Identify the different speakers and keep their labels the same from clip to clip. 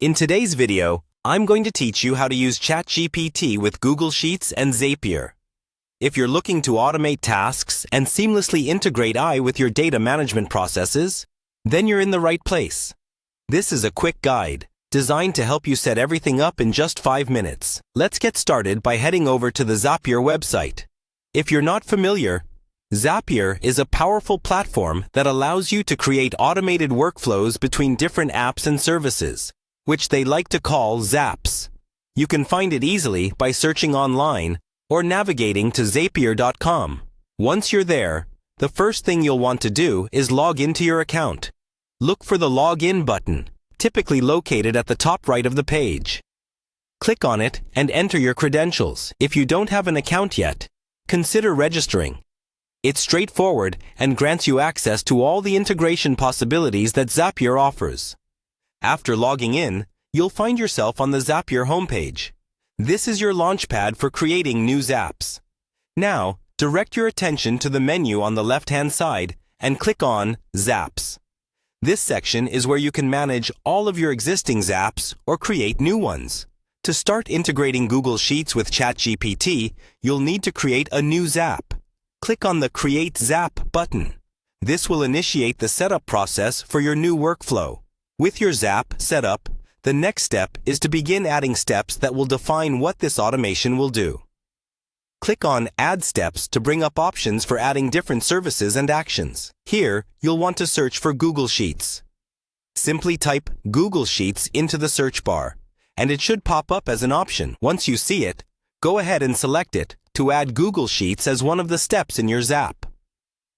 Speaker 1: In today's video, I'm going to teach you how to use Chatgpt with Google Sheets and Zapier. If you're looking to automate tasks and seamlessly integrate AI with your data management processes, then you're in the right place. This is a quick guide designed to help you set everything up in just 5 minutes. Let's get started by heading over to the Zapier website. If you're not familiar, Zapier is a powerful platform that allows you to create automated workflows between different apps and services, which they like to call zaps. You can find it easily by searching online or navigating to zapier.com. Once you're there, the first thing you'll want to do is log into your account. Look for the Login button, typically located at the top right of the page. Click on it and enter your credentials. If you don't have an account yet, consider registering. It's straightforward and grants you access to all the integration possibilities that Zapier offers. After logging in, you'll find yourself on the Zapier homepage. This is your launchpad for creating new zaps. Now, direct your attention to the menu on the left-hand side and click on Zaps. This section is where you can manage all of your existing zaps or create new ones. To start integrating Google Sheets with Chatgpt, you'll need to create a new zap. Click on the Create Zap button. This will initiate the setup process for your new workflow. With your zap set up, the next step is to begin adding steps that will define what this automation will do. Click on Add Steps to bring up options for adding different services and actions. Here, you'll want to search for Google Sheets. Simply type Google Sheets into the search bar, and it should pop up as an option. Once you see it, go ahead and select it to add Google Sheets as one of the steps in your zap.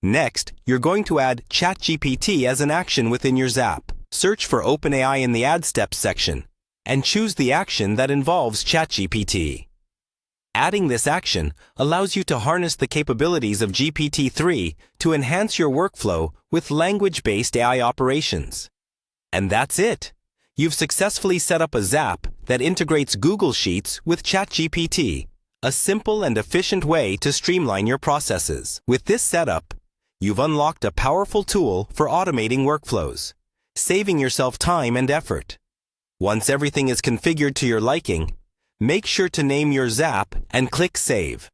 Speaker 1: Next, you're going to add Chatgpt as an action within your zap. Search for OpenAI in the Add Steps section and choose the action that involves Chatgpt. Adding this action allows you to harness the capabilities of GPT-3 to enhance your workflow with language-based AI operations. And that's it. You've successfully set up a zap that integrates Google Sheets with Chatgpt, a simple and efficient way to streamline your processes. With this setup, you've unlocked a powerful tool for automating workflows, saving yourself time and effort. Once everything is configured to your liking, make sure to name your zap and click Save.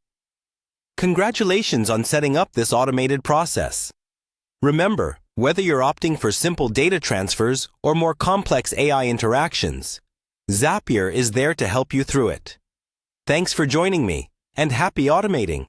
Speaker 1: Congratulations on setting up this automated process. Remember, whether you're opting for simple data transfers or more complex AI interactions, Zapier is there to help you through it. Thanks for joining me, and happy automating!